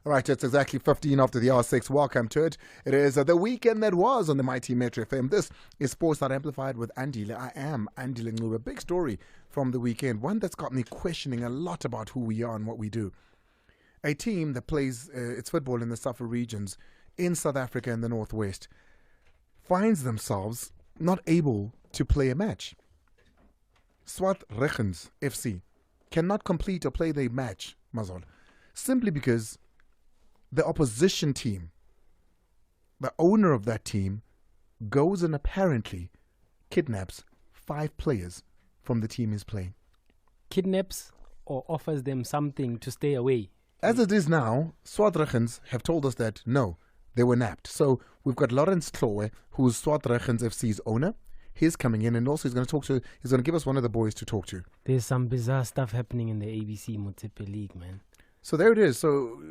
All right, it's exactly 15 after the hour 6. Welcome to it. It is the weekend that was on the mighty Metro FM. This is Sports Not Amplified with Andile. I am Andile Ncube. A big story from the weekend, one that's got me questioning a lot about who we are and what we do. A team that plays its football in the SAFA regions in South Africa and the Northwest finds themselves not able to play a match. Swartruggens FC cannot complete or play their match, Mazol, simply because the opposition team, the owner of that team, goes and apparently kidnaps 5 players from the team he's playing. Kidnaps or offers them something to stay away? As it is now, Swartruggens have told us that no, they were nabbed. So we've got Tlhowe, who's Swartruggens FC's owner. He's coming in, and also he's going to give us one of the boys to talk to. There's some bizarre stuff happening in the ABC SAFA League, man. So there it is. So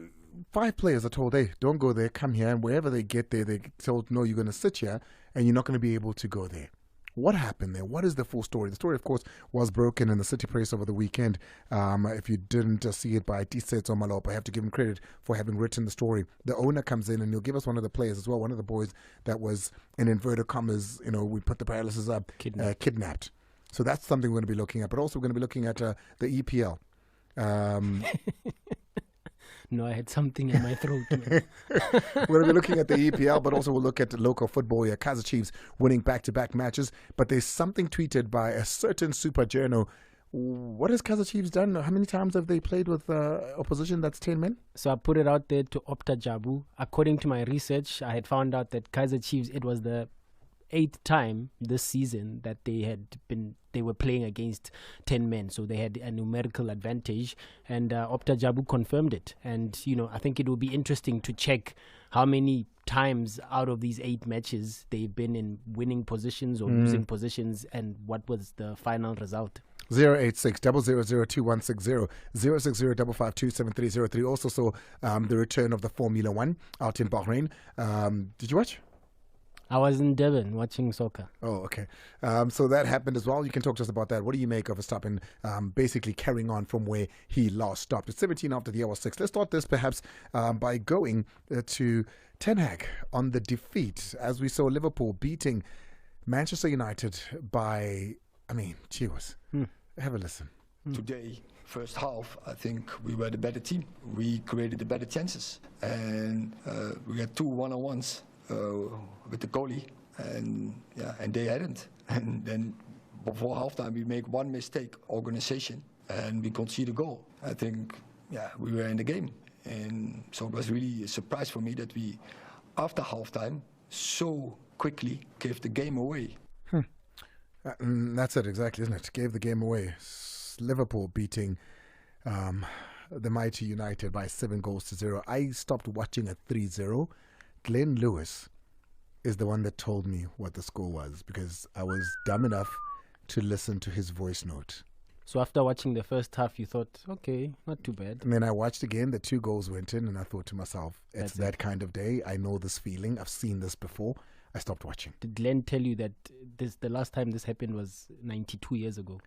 5 players are told, hey, don't go there, come here. And wherever they get there, they're told, no, you're going to sit here and you're not going to be able to go there. What happened there? What is the full story? The story, of course, was broken in the City Press over the weekend. If you didn't see it by Tisetso Malopo, I have to give him credit for having written the story. The owner comes in and he'll give us one of the players as well, one of the boys that was, in inverted commas, we put the paralysis up, kidnapped. So that's something we're going to be looking at. But also we're going to be looking at the EPL. No, I had something in my throat. We're going to be looking at the EPL, but also we'll look at local football. Kaizer Chiefs winning back-to-back matches. But there's something tweeted by a certain super journal. What has Kaizer Chiefs done? How many times have they played with opposition that's 10 men? So I put it out there to Opta Jabu. According to my research, I had found out that Kaizer Chiefs, it was the 8th time this season that they were playing against 10 men, so they had a numerical advantage, and Opta Jabu confirmed it. And I think it will be interesting to check how many times out of these 8 matches they've been in winning positions or losing positions, and what was the final result. 086 0002160 060 5527303. Also saw the return of the Formula One out in Bahrain. Did you watch? I was in Devon watching soccer. Oh, okay. So that happened as well. You can talk to us about that. What do you make of Verstappen basically carrying on from where he last stopped? It's 17 after the hour 6. Let's start this perhaps by going to Ten Hag on the defeat, as we saw Liverpool beating Manchester United by, cheers. Have a listen. Today, first half, I think we were the better team. We created the better chances. And we had 2 one-on-ones. With the goalie, and they hadn't. And then before halftime, we make one mistake, organization, and we concede a goal. I think, we were in the game, and so it was really a surprise for me that we, after halftime, so quickly gave the game away. That's it, exactly, isn't it? Gave the game away. Liverpool beating the mighty United by 7-0. I stopped watching at 3-0. Glenn Lewis is the one that told me what the score was, because I was dumb enough to listen to his voice note. So after watching the first half, you thought, okay, not too bad. And then I watched again, the 2 goals went in, and I thought to myself, it's that kind of day. I know this feeling. I've seen this before. I stopped watching. Did Glenn tell you that the last time this happened was 92 years ago?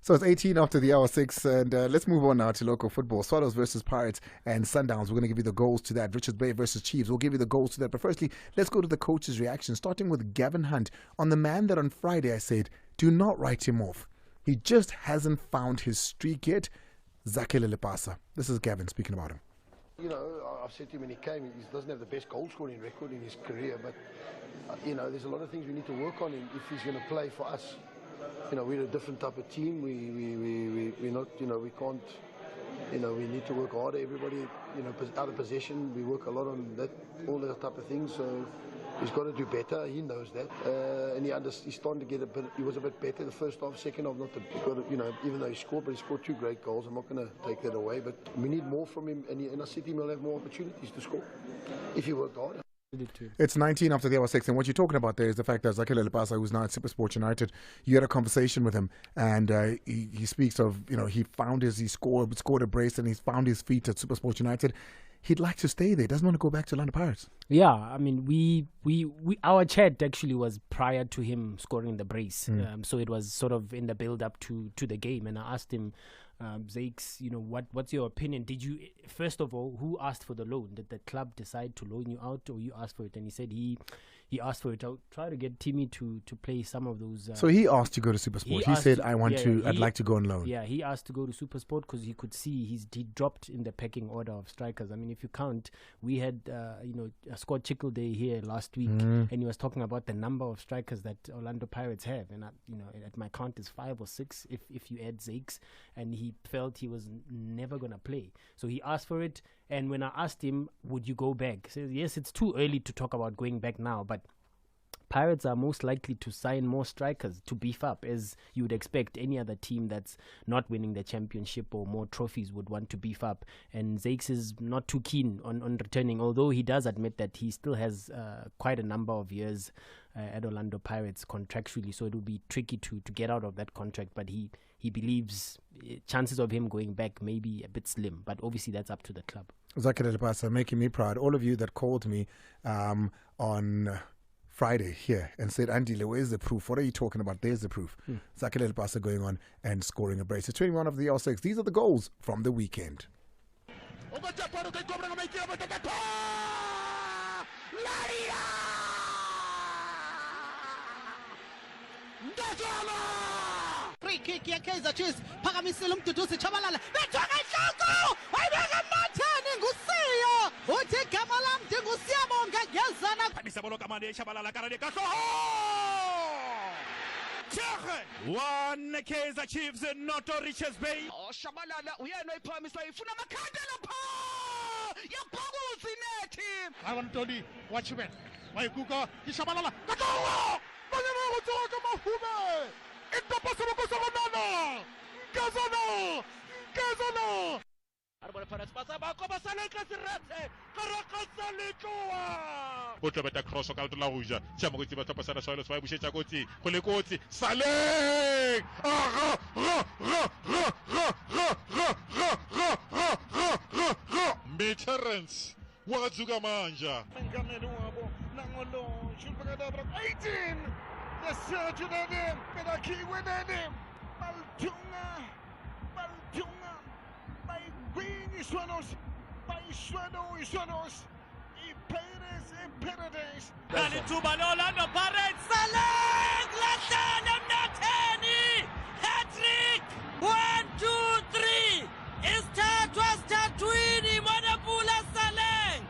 So it's 18 after the hour 6, and let's move on now to local football. Swallows versus Pirates and Sundowns. We're going to give you the goals to that. Richards Bay versus Chiefs. We'll give you the goals to that. But firstly, let's go to the coach's reaction, starting with Gavin Hunt on the man that on Friday I said, do not write him off. He just hasn't found his streak yet. Zakele Lepasa. This is Gavin speaking about him. I've said to him when he came, he doesn't have the best goal scoring record in his career, but there's a lot of things we need to work on if he's going to play for us. We're a different type of team. We're not, we can't, we need to work harder. Everybody, out of possession, we work a lot on that, all that type of things. So he's got to do better. He knows that, and he's starting to get a bit. He was a bit better the first half, second half. Even though he scored, but he scored 2 great goals. I'm not going to take that away, but we need more from him. And I said to him, he'll have more opportunities to score if he worked harder. It's 19 after the hour 6, and what you're talking about there is the fact that Zakele Lepasa, who's now at SuperSport United, you had a conversation with him, and he speaks of, he found he scored a brace, and he's found his feet at SuperSport United. He'd like to stay there. Doesn't want to go back to London Pirates. Yeah, we our chat actually was prior to him scoring the brace, so it was sort of in the build up to the game, and I asked him, Zakes, what's your opinion? Did you, first of all, who asked for the loan? Did the club decide to loan you out, or you asked for it? And he said he asked for it. I'll try to get Timmy to play some of those. So he asked to go to SuperSport. He said, I'd like to go on loan. Yeah, he asked to go to SuperSport because he could see he dropped in the pecking order of strikers. I mean, if you count, we had, a squad chickle day here last week, and he was talking about the number of strikers that Orlando Pirates have. And, at my count is 5 or 6 if you add Zakes. And he felt he was never going to play. So he asked for it. And when I asked him, would you go back? He says, yes, it's too early to talk about going back now, but Pirates are most likely to sign more strikers to beef up, as you would expect any other team that's not winning the championship or more trophies would want to beef up. And Zakes is not too keen on returning, although he does admit that he still has quite a number of years at Orlando Pirates contractually, so it will be tricky to get out of that contract. But he believes chances of him going back may be a bit slim, but obviously that's up to the club. Zakile Lepasa, making me proud. All of you that called me on Friday here and said, Andile, where's the proof? What are you talking about? There's the proof. Zakile Lepasa going on and scoring a brace. It's 21 of the L6. These are the goals from the weekend. Free kick ya Kaizer Chiefs phakamisile umduduzi Chabalala bethoka inhloko ayibeka ematheni ngusiyo uthi igama lam ndingusiyabonga ngezana phamisa bolo kamane Chabalala karane kahlo Tshege one Kaizer Chiefs not Richards Bay Chabalala uyena iphamisa ifuna amakhanda lapha yaphakuzi nethi abantoli watchman bayikuka iShabalala kahlo banyana uthoka mahume impossible kusalonana Kazana Arbona Pirates pasa ba ko basale ka siretse karakasale Tlhowe botlo beta cross ka Tlhowe tshamo go tsiba tsopa sana soilo swa bushetsa kotsi go le kotsi Saleng Terence wazuka manja ngamelo wabo nangolo shulbakadabra 18 the surgeon and him Medaki with him Baltunga by Green Iswanos by Iswanos Pirates Paradise Kalituba Orlando Pirates Saleng Lasana Mnatheni hat-trick 1 2 3 isithathwa sithathwini Mataboge Saleng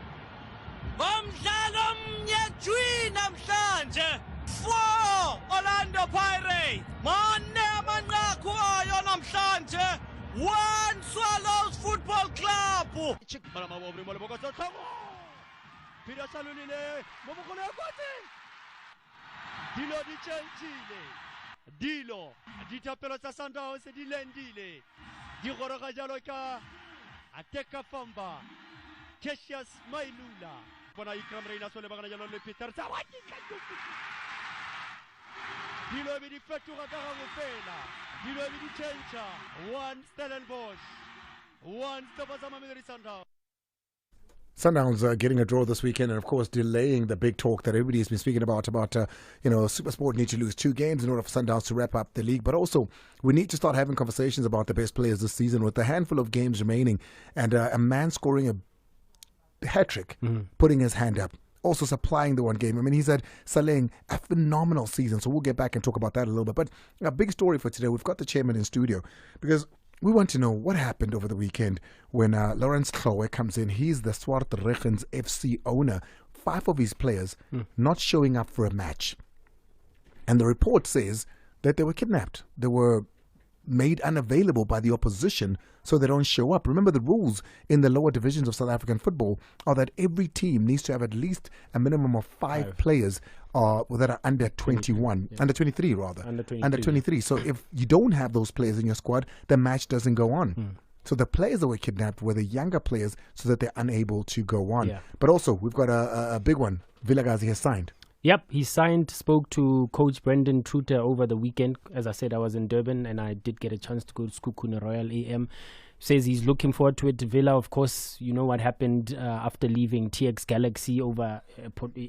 ngomdlalo omnyejwi namhlanje 4 Orlando Pirates mane amanqaku ayo namhlanje 1 Swallows Football Club Malama Bobri Mataboge Tlhowe Pira salulile momokolo yakwathi Dilo di chentile Dilo ditapelo tsa Sundowns di lendile di goroga jalo ka Ateka Famba Cassius Mailula bona Ikram Reina sole bagana jalo le Peter Zawadi Dilo bi di fetoga ka go fela Dilo bi di change 1 Stellenbosch 1 Stopazama Military Sundowns. Sundowns getting a draw this weekend, and of course delaying the big talk that everybody has been speaking about SuperSport need to lose 2 games in order for Sundowns to wrap up the league. But also we need to start having conversations about the best players this season with a handful of games remaining, and a man scoring a hat-trick, putting his hand up, also supplying the one game. I mean, he's had Saleng a phenomenal season, so we'll get back and talk about that a little bit. But a big story for today, we've got the chairman in studio because we want to know what happened over the weekend when Lawrence Tlhowe comes in. He's the Swartruggens FC owner. 5 of his players not showing up for a match. And the report says that they were kidnapped. They were made unavailable by the opposition so they don't show up. Remember, the rules in the lower divisions of South African football are that every team needs to have at least a minimum of 5 players that are under 21, under 23 rather. Under 23. So if you don't have those players in your squad, the match doesn't go on. So the players that were kidnapped were the younger players so that they're unable to go on. But also, we've got a big one. Vilakazi has signed. Yep, he signed, spoke to Coach Brendan Truter over the weekend. As I said, I was in Durban and I did get a chance to go to Skukuna Royal AM. Says he's looking forward to it. Villa, of course, you know what happened after leaving TX Galaxy over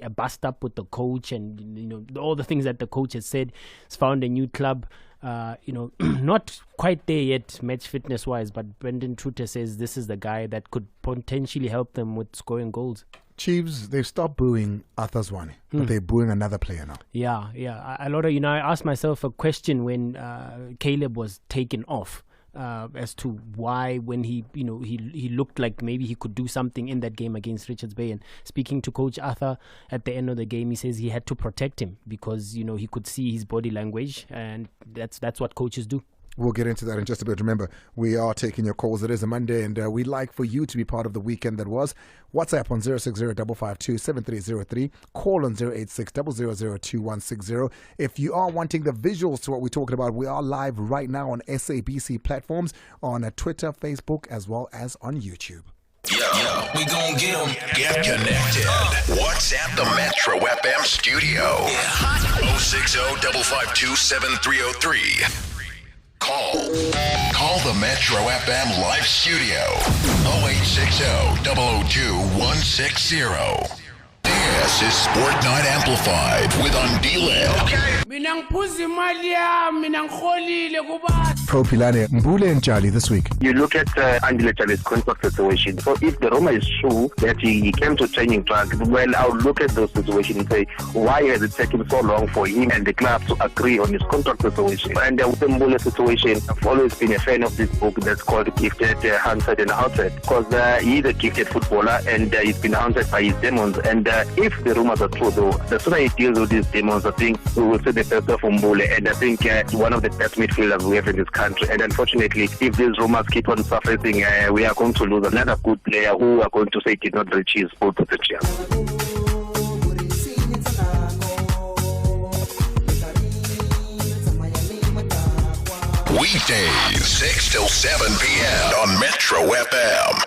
a bust up with the coach and all the things that the coach has said. He's found a new club. not quite there yet match fitness wise, but Brendan Tutte says this is the guy that could potentially help them with scoring goals. Chiefs, they've stopped booing Arthur Zwane, but they're booing another player now. Yeah. A lot of, I asked myself a question when Caleb was taken off. As to why, when he looked like maybe he could do something in that game against Richards Bay. And speaking to Coach Arthur at the end of the game, he says he had to protect him because he could see his body language, and that's what coaches do. We'll get into that in just a bit. Remember, we are taking your calls. It is a Monday, and we'd like for you to be part of the weekend that was. WhatsApp on 060-552-7303. Call on 086-000-2160. If you are wanting the visuals to what we're talking about, we are live right now on SABC platforms, on Twitter, Facebook, as well as on YouTube. Yeah, we gon' get them. Get connected. WhatsApp the Metro FM studio. 060-552-7303. Call the Metro FM live studio. 0860-002-160. This is Sport Night Amplified with Andile. Pro Pilane, Mbule and Charlie this week. You look at Andile Ncub's contract situation. So if the rumor is true that he came to training track, well, I'll look at those situations and say, why has it taken so long for him and the club to agree on his contract situation? And with the Mbule situation, I've always been a fan of this book that's called Gifted, Hunted and Outed, because he's a gifted footballer and he's been hunted by his demons. And if the rumors are true, though, the sooner he deals with these demons, I think we will see the best of Mbule. And I think one of the best midfielders we have in this country. And unfortunately, if these rumors keep on surfacing, we are going to lose another good player who are going to say did not reach his full potential. Weekdays, 6 till 7 p.m. on Metro FM.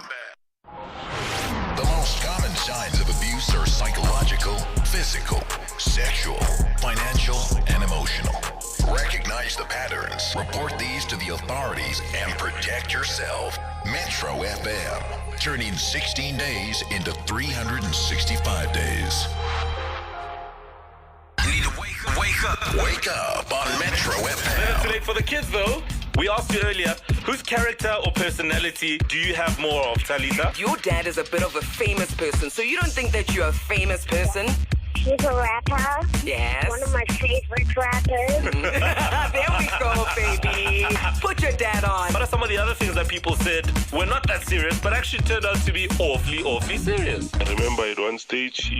The most common signs of abuse are psychological, physical, sexual, financial, and emotional. Recognize the patterns, report these to the authorities, and protect yourself. Metro FM, turning 16 days into 365 days. You need to wake up. Wake up on Metro FM. Never too late for the kids, though. We asked you earlier, whose character or personality do you have more of, Talita? Your dad is a bit of a famous person, so you don't think that you're a famous person? He's a rapper. Yes. One of my favorite rappers. There we go, baby. Put your dad on. What are some of the other things that people said were not that serious, but actually turned out to be awfully serious? I remember at one stage,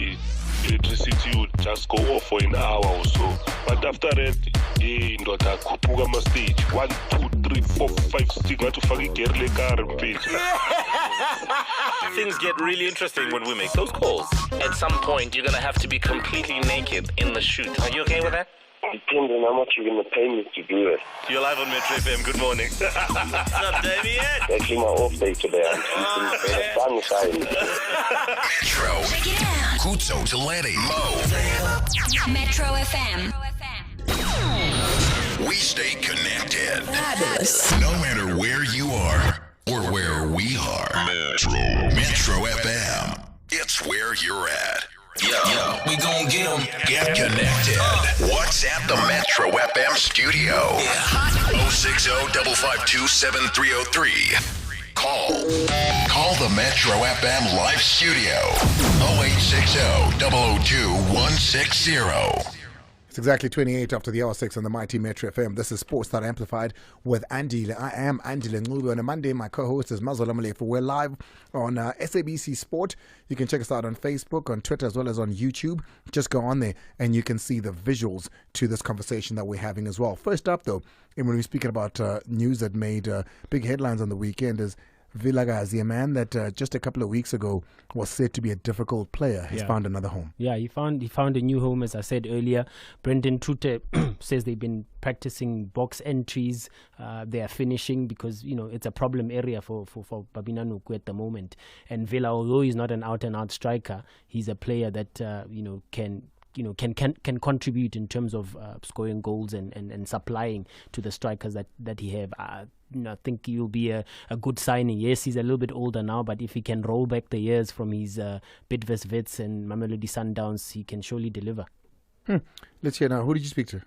electricity would just go off for an hour or so. But after that, ndoda khuphuka ma stage 1, 2, 3, 4, 5, 6 ngathi ufaka igere lekar mpethu. Things get really interesting when we make those calls. At some point, you're going to have to be completely naked in the shoot. Are you okay with that? Depends on how much you're going to pay me to do it. You're live on Metro FM. Good morning. What's up, Damien? Actually, my off day today. I'm sun shine. Metro. Check it out. Kutso Taleti. Mo. Metro FM. We stay connected. Fabulous. No matter where you are or where we are. Metro FM. It's where you're at. Yeah, we gon' get them. Get connected. WhatsApp the Metro FM studio. 060-552-7303. Call the Metro FM live studio. 0860-002-160. It's exactly 28 after the hour 6 on the mighty Metro FM. This is Sports Night Amplified with Andile. I am Andile Ncube. On a Monday, my co-host is Mazola Malefu. We're live on SABC Sport. You can check us out on Facebook, on Twitter, as well as on YouTube. Just go on there and you can see the visuals to this conversation that we're having as well. First up, though, and when we're speaking about news that made big headlines on the weekend, is Vilakazi, a man that just a couple of weeks ago was said to be a difficult player, has found another home. Yeah, he found a new home, as I said earlier. Brendan Tutte says they've been practicing box entries. They are finishing because, it's a problem area for Babina Nuku at the moment. And Villa, although he's not an out-and-out striker, he's a player that, can contribute in terms of scoring goals and supplying to the strikers that he have. I think he'll be a good signing. Yes, he's a little bit older now, but if he can roll back the years from his Bidvest Wits and Mamelodi Sundowns, he can surely deliver. Let's hear now. Who did you speak to?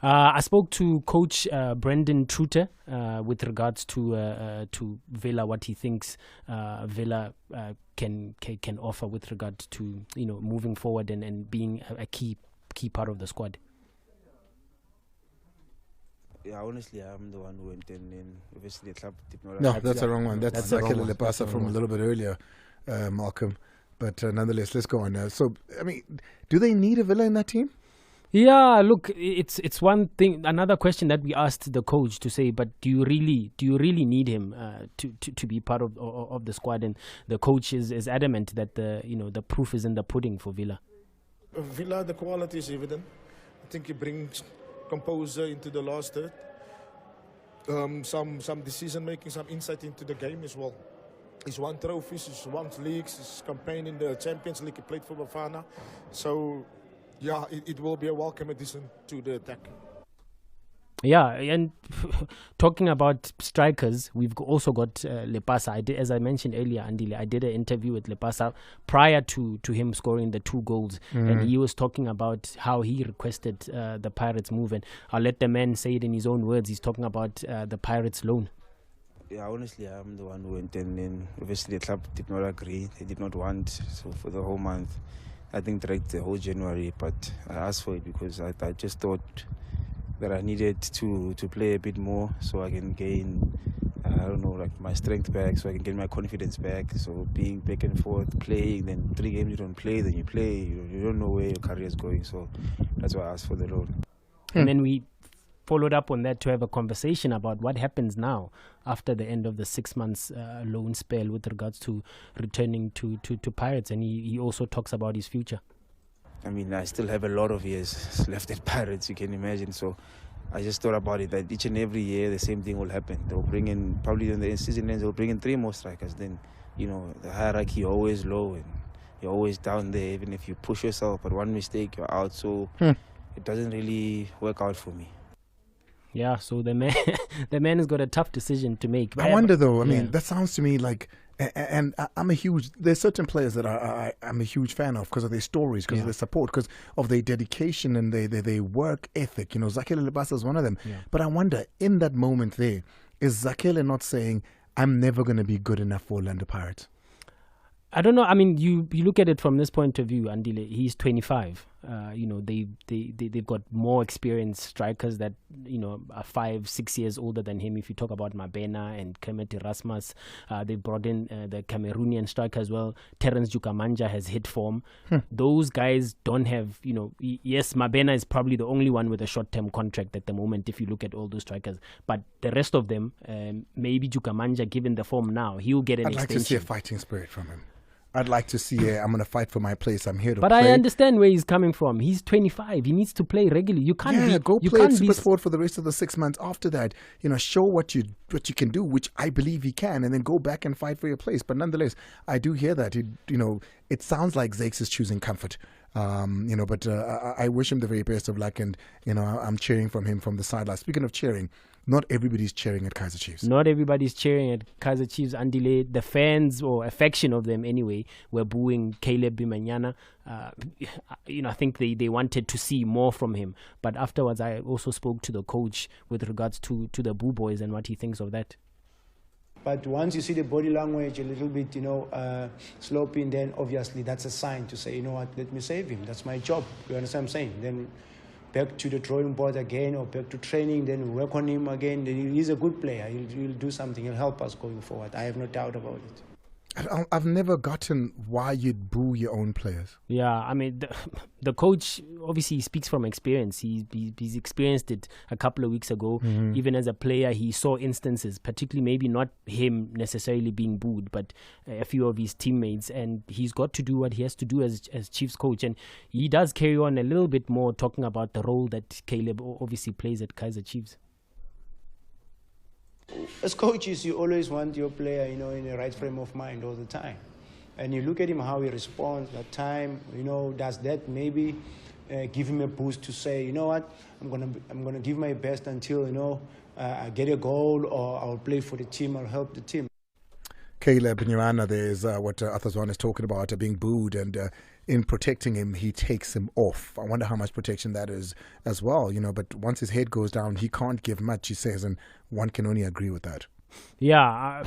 I spoke to Coach Brendan Trute with regards to Villa, what he thinks Villa can offer with regard to moving forward and being a key part of the squad. Yeah, honestly, I'm the one who went in. Obviously, the club did not. No, that's the wrong one. That's Zakele one. Lepasa from a little bit earlier, Malcolm. But nonetheless, let's go on now. So, I mean, do they need a Villa in that team? Yeah, look, it's one thing. Another question that we asked the coach to say, but do you really need him to be part of the squad? And the coach is adamant that the proof is in the pudding for Villa. Villa, the quality is evident. I think he brings composure into the last third. Some decision making, some insight into the game as well. He's won trophies, he's won leagues, he's campaigned in the Champions League, he played for Bafana. So, yeah, it will be a welcome addition to the attack. Yeah, and talking about strikers, we've also got Lepasa. As I mentioned earlier, Andile, I did an interview with Lepasa prior to him scoring the 2 goals, and he was talking about how he requested the Pirates move, and I'll let the man say it in his own words. He's talking about the Pirates loan. Yeah, honestly, I'm the one who went in. Obviously, the club did not agree. They did not want, so for the whole month, I think direct the whole January, but I asked for it because I just thought that I needed to play a bit more so I can gain, my strength back, so I can get my confidence back. So being back and forth, playing, then 3 games you don't play, then you play, you don't know where your career is going. So that's why I asked for the loan. And then we followed up on that to have a conversation about what happens now after the end of the 6 months loan spell with regards to returning to Pirates. And he also talks about his future. I mean, I still have a lot of years left at Pirates, you can imagine. So I just thought about it, that each and every year the same thing will happen. They'll bring in, probably when the season ends, they'll bring in 3 more strikers. Then, the hierarchy always low and you're always down there, even if you push yourself. But one mistake, you're out. So it doesn't really work out for me. Yeah, so the man has got a tough decision to make. I wonder though, I mean, that sounds to me like, and there's certain players that I'm a huge fan of because of their stories, because of their support, because of their dedication and their work ethic. Zakele Lepasa is one of them. Yeah. But I wonder, in that moment there, is Zakele not saying, I'm never going to be good enough for Orlando Pirates? I don't know. I mean, you look at it from this point of view, Andile. He's 25. They've got more experienced strikers that are 5-6 years older than him. If you talk about Mabena and Clement Erasmus, they brought in the Cameroonian striker as well. Terence Jukamanja has hit form. Those guys don't have, yes, Mabena is probably the only one with a short-term contract at the moment. If you look at all those strikers, but the rest of them, maybe Jukamanja, given the form now, he'll get an extension. I'd like to see a fighting spirit from him. I'd like to see, I'm going to fight for my place. I'm here to play. But I understand where he's coming from. He's 25. He needs to play regularly. You can't go play at Super Sport for the rest of the 6 months after that. Show what you can do, which I believe he can, and then go back and fight for your place. But nonetheless, I do hear that. It sounds like Zakes is choosing comfort. But I wish him the very best of luck, and I'm cheering from him from the sideline. Speaking of cheering, not everybody's cheering at Kaizer Chiefs. Not everybody's cheering at Kaizer Chiefs. Andile, the fans, or a faction of them anyway, were booing Caleb Bimanyana. I think they wanted to see more from him. But afterwards, I also spoke to the coach with regards to the Boo Boys and what he thinks of that. But once you see the body language a little bit, sloping, then obviously that's a sign to say, let me save him. That's my job. You understand what I'm saying? Then back to the drawing board again, or back to training, then work on him again. He's a good player. He'll do something. He'll help us going forward. I have no doubt about it. I've never gotten why you'd boo your own players. Yeah, I mean, the coach obviously speaks from experience. He's experienced it a couple of weeks ago. Even as a player, he saw instances, particularly maybe not him necessarily being booed, but a few of his teammates. And he's got to do what he has to do as Chiefs coach. And he does carry on a little bit more talking about the role that Caleb obviously plays at Kaizer Chiefs. As coaches, you always want your player, in the right frame of mind all the time. And you look at him, how he responds at time, does that maybe give him a boost to say, you know what, I'm gonna give my best until, I get a goal, or I'll play for the team, I'll help the team. Caleb Nyana, there's what Athazwan is talking about, being booed, and in protecting him, he takes him off. I wonder how much protection that is as well, but once his head goes down, he can't give much, he says, and one can only agree with that. Yeah,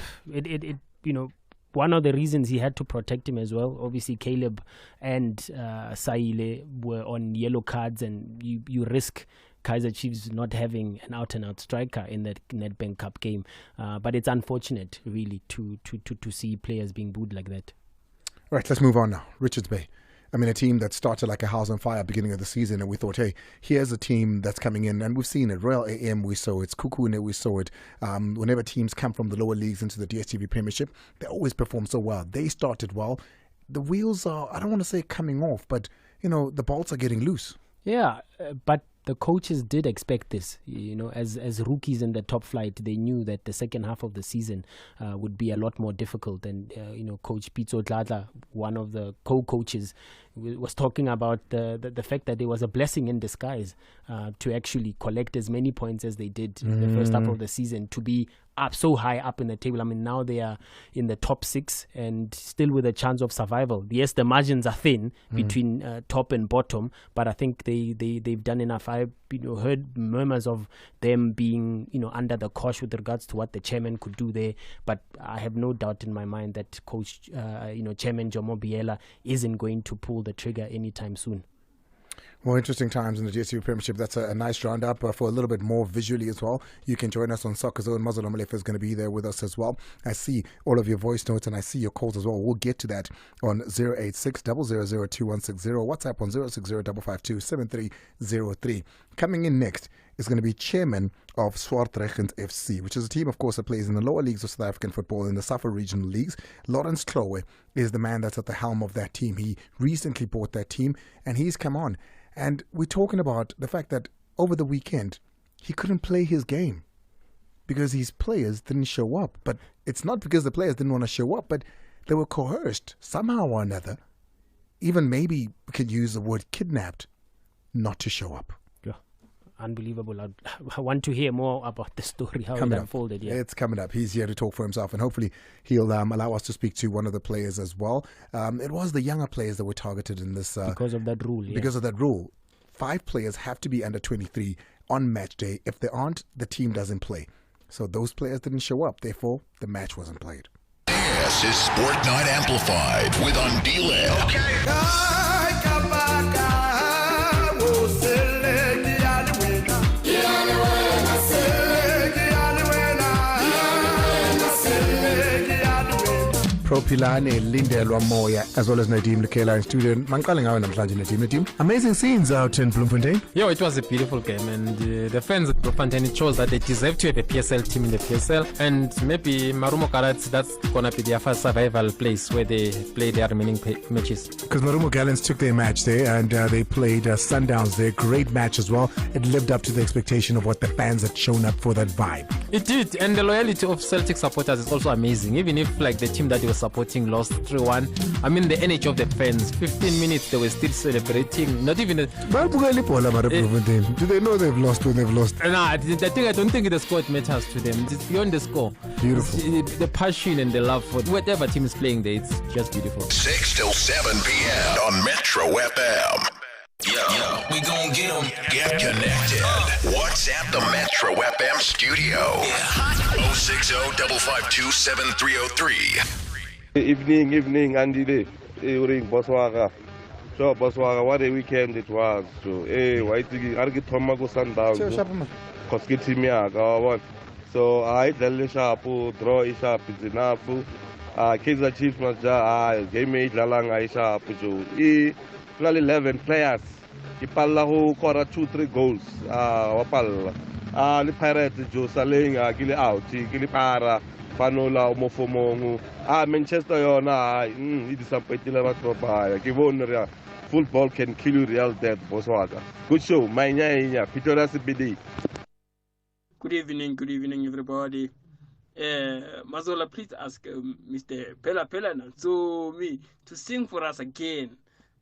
one of the reasons he had to protect him as well, obviously Caleb and Saile were on yellow cards, and you risk Kaizer Chiefs not having an out-and-out striker in that Nedbank Cup game. But it's unfortunate, really, to see players being booed like that. Right, let's move on now. Richards Bay. I mean, a team that started like a house on fire beginning of the season, and we thought, hey, here's a team that's coming in, and we've seen it. Royal AM, we saw it. Kukune, we saw it. Whenever teams come from the lower leagues into the DStv Premiership, they always perform so well. They started well. The wheels are, I don't want to say coming off, but, the bolts are getting loose. Yeah, but the coaches did expect this. As rookies in the top flight, they knew that the second half of the season would be a lot more difficult. And, Coach Pitso Tlhowe, one of the co-coaches, was talking about the fact that there was a blessing in disguise to actually collect as many points as they did in the first half of the season, to be up so high up in the table. I mean, now they are in the top 6 and still with a chance of survival. Yes, the margins are thin between top and bottom, but I think they've done enough. I've heard murmurs of them being under the cosh with regards to what the chairman could do there, but I have no doubt in my mind that Coach Chairman Jomo Biela isn't going to pull the trigger anytime soon. More interesting times in the DStv Premiership. That's a nice roundup for a little bit more visually as well. You can join us on Soccer Zone. Mazolo Malefa is going to be there with us as well. I see all of your voice notes and I see your calls as well. We'll get to that on 086 000 2160. WhatsApp on 060 552 7303. Coming in next is going to be chairman of Swartruggens FC, which is a team, of course, that plays in the lower leagues of South African football, in the SAFA regional leagues. Lawrence Tlhowe is the man that's at the helm of that team. He recently bought that team and he's come on. And we're talking about the fact that over the weekend, he couldn't play his game because his players didn't show up. But it's not because the players didn't want to show up, but they were coerced somehow or another. Even maybe we could use the word kidnapped, not to show up. Yeah, unbelievable. I want to hear more about the story, how it unfolded. Yeah. It's coming up. He's here to talk for himself, and hopefully he'll allow us to speak to one of the players as well. It was the younger players that were targeted in this. Because of that rule. Yeah. Because of that rule. 5 players have to be under 23 on match day. If they aren't, the team doesn't play. So those players didn't show up. Therefore, the match wasn't played. This is Sport Night Amplified with Andile. Okay. Propilane Lindelwa Moya, as well as Nadim Lekela in studio. Nadim. Amazing scenes out in Bloemfontein. Yeah, it was a beautiful game, and the fans at Bloemfontein chose that they deserve to have a PSL team in the PSL, and maybe Marumo Gallants, that's gonna be their first survival place where they play their remaining matches. Because Marumo Gallants took their match there, and they played Sundowns there. Great match as well. It lived up to the expectation of what the fans had shown up for that vibe. It did, and the loyalty of Celtic supporters is also amazing. Even if like the team that they were supporting lost 3-1, I mean the energy of the fans, 15 minutes they were still celebrating. Not even do they know they've lost when they've lost? I don't think the score matters to them. It's beyond the score. Beautiful. The passion and the love for whatever team is playing there, it's just beautiful. 6 till 7 p.m. on Metro FM. Yo, we gon' get them. Get connected. WhatsApp the Metro FM studio. 060 552 7303. Evening, Andile. Ring Boswaga. So, Boswaga, what a weekend it was. So, why did you get Tomago Sundowns? Because get him here. So, I tell the sharp, draw is sharp, it's enough. Kaizer Chiefs must game made Lalang Aisha. 11 players. Ipalla who scored 2-3 goals. Wapal. The Pirates, Joe Saling, Gili out, Gili Para. Fanola Mofomo, Manchester Yona, it is a particular by football can kill you real death, Boswaga. Good show, my nya, Pitoras BD. Good evening, everybody. Mazola, please ask Mr. Pella so me to sing for us again.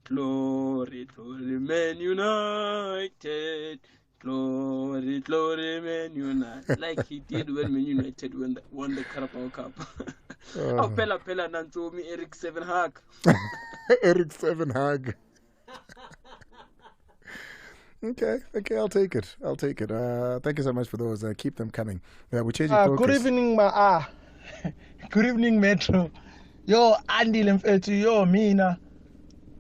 Glory to the Man United. Tlhowe, Man United, like he did when Man United won the Carabao Cup. Oh, Pela Ncube, Eric 7 hug. Eric 7 hug. Okay, I'll take it. Thank you so much for those. Keep them coming. We're changing focus. Good evening, good evening, Metro. Yo, Andile Ncube, yo, Mina.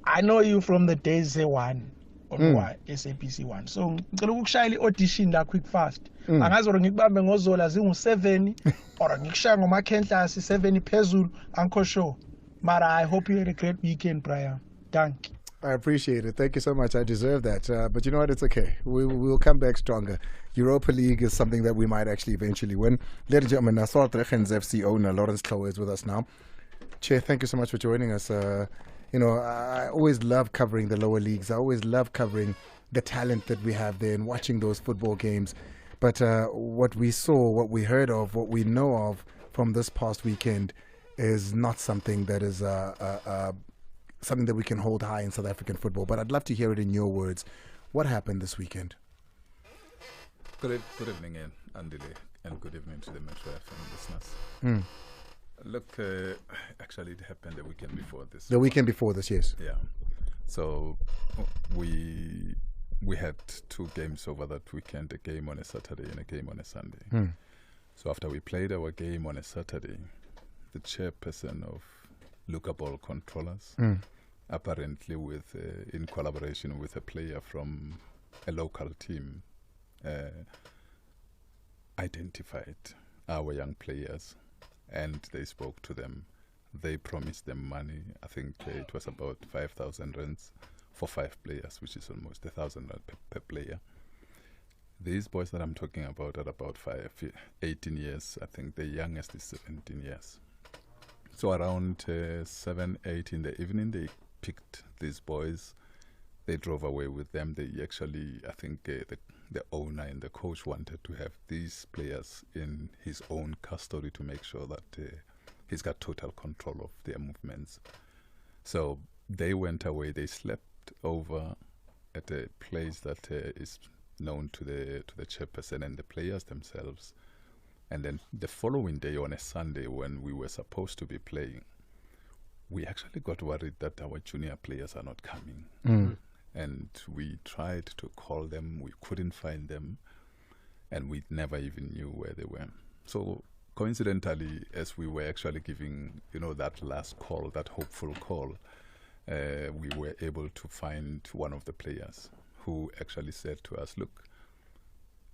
I know you from the days one on SAPC 1. So, ngicela ukushayela audition la quick fast. Angazi ora ngikubambe ngozola zingu7 or ngikushaya ngomakhenhlasi 7 phezulu anko show. Mara, I hope you had a great weekend, Brian. Thank you. I appreciate it. Thank you so much. I deserve that. But you know what? It's okay. We'll come back stronger. Europa League is something that we might actually eventually win. Ladies and gentlemen, Swartruggens FC owner Tlhowe is with us now. Chair, thank you so much for joining us. I always love covering the lower leagues. I always love covering the talent that we have there and watching those football games. But what we saw, what we heard of, what we know of from this past weekend is not something that is something that we can hold high in South African football. But I'd love to hear it in your words. What happened this weekend? Good evening, Andile, and good evening to the Metro FM listeners. Look, actually it happened the weekend before this. The weekend before this, yes. Yeah. So we had 2 games over that weekend, a game on a Saturday and a game on a Sunday. So after we played our game on a Saturday, the chairperson of Luka Ball Controllers, apparently with in collaboration with a player from a local team, identified our young players, and they spoke to them. They promised them money. I think it was about 5,000 rands for 5 players, which is almost 1,000 rand per player. These boys that I'm talking about are about 18 years. I think the youngest is 17 years. So around 7, 8 in the evening, they picked these boys. They drove away with them. They actually, I think the owner and the coach wanted to have these players in his own custody to make sure that he's got total control of their movements. So they went away. They slept over at a place that is known to the chairperson and the players themselves. And then the following day, on a Sunday, when we were supposed to be playing, we actually got worried that our junior players are not coming. And we tried to call them, we couldn't find them, and we never even knew where they were. So coincidentally, as we were actually giving, that last call, that hopeful call, we were able to find one of the players who actually said to us, look,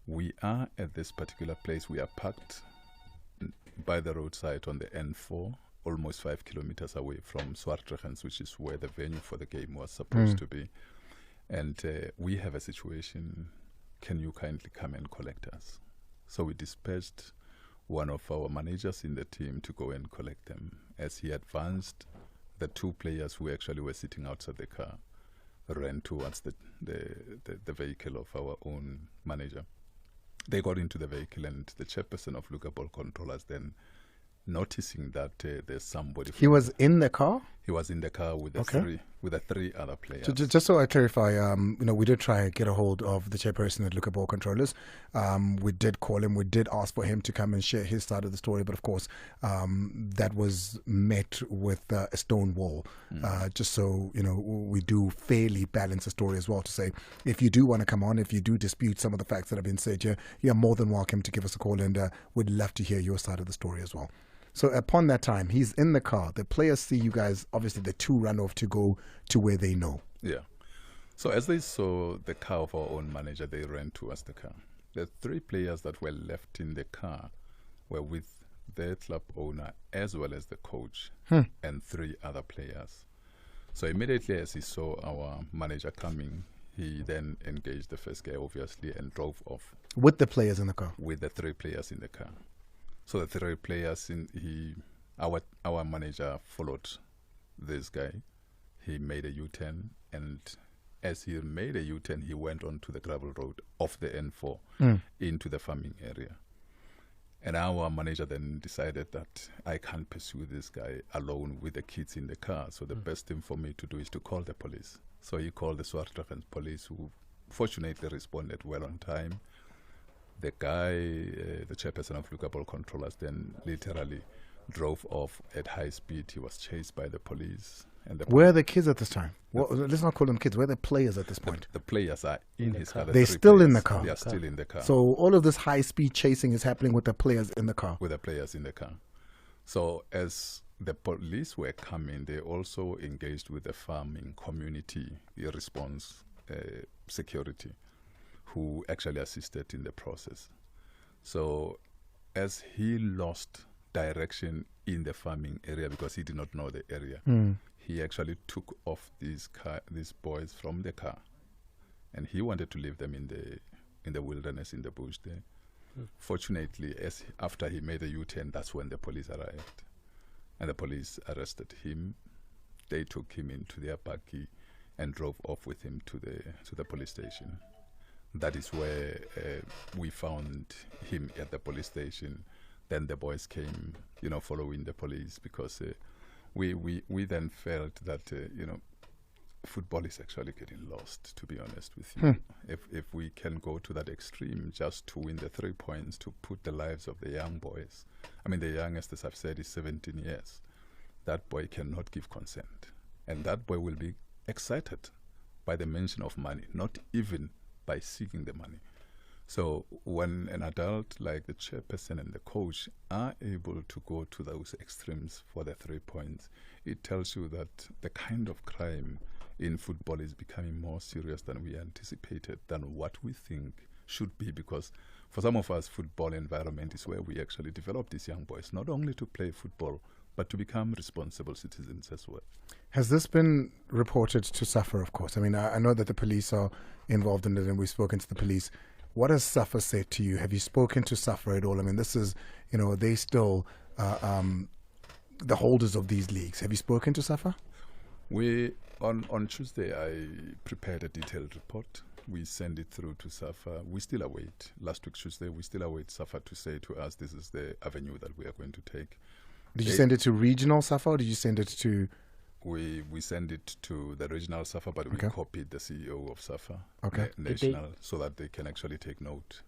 we are at this particular place. We are parked by the roadside on the N4, almost 5 kilometers away from Swartruggens, which is where the venue for the game was supposed to be. And we have a situation. Can you kindly come and collect us? So we dispatched one of our managers in the team to go and collect them. As he advanced, the 2 players who actually were sitting outside the car ran towards the vehicle of our own manager. They got into the vehicle, and the chairperson of Luka Ball Controllers then, noticing that there's somebody. He was in the car? He was in the car with the 3 other players. So just so I clarify, we did try and get a hold of the chairperson at Luka Ball Controllers. We did call him. We did ask for him to come and share his side of the story. But of course, that was met with a stone wall. Just so, we do fairly balance the story as well to say, if you do want to come on, if you do dispute some of the facts that have been said here, you're more than welcome to give us a call, and we'd love to hear your side of the story as well. So upon that time, he's in the car. The players see you guys, obviously the 2 run off to go to where they know. Yeah. So as they saw the car of our own manager, they ran towards the car. The 3 players that were left in the car were with their club owner as well as the coach and 3 other players. So immediately as he saw our manager coming, he then engaged the first guy, obviously, and drove off. With the players in the car? With the 3 players in the car. So the 3 players, our manager followed this guy. He made a U-turn, and as he made a U-turn, he went onto the gravel road off the N4 into the farming area. And our manager then decided that I can't pursue this guy alone with the kids in the car. So the best thing for me to do is to call the police. So he called the Swartruggens police, who fortunately responded well on time. The guy, the chairperson of Luka Ball Controllers, then literally drove off at high speed. He was chased by the police. And where are the kids at this time? Let's not call them kids. Where are the players at this point? The players are in his car. They're still in the car. They are still in the car. So all of this high-speed chasing is happening with the players in the car. With the players in the car. So as the police were coming, they also engaged with the farming community response security, who actually assisted in the process. So as he lost direction in the farming area because he did not know the area, he actually took off these boys from the car, and he wanted to leave them in the wilderness, in the bush there. Fortunately, after he made a U-turn, that's when the police arrived, and the police arrested him. They took him into their buggy and drove off with him to the police station. That is where we found him at the police station. Then the boys came, following the police, because we then felt that football is actually getting lost, to be honest with you. If we can go to that extreme just to win the 3 points, to put the lives of the young boys. I mean, the youngest, as I've said, is 17 years. That boy cannot give consent. And that boy will be excited by the mention of money, not even by seeking the money. So when an adult like the chairperson and the coach are able to go to those extremes for the 3 points, it tells you that the kind of crime in football is becoming more serious than we anticipated, than what we think should be, because for some of us, football environment is where we actually develop these young boys, not only to play football, but to become responsible citizens as well. Has this been reported to SAFA, of course? I mean, I know that the police are involved in it, and we've spoken to the police. What has SAFA said to you? Have you spoken to SAFA at all? I mean, this is, they still the holders of these leagues. Have you spoken to SAFA? On Tuesday, I prepared a detailed report. We send it through to SAFA. We still await, last week Tuesday, we still await SAFA to say to us, this is the avenue that we are going to take. Did you send it to regional SAFA, or did you send it to... We send it to the regional SAFA, but we copied the CEO of SAFA, national, so that they can actually take note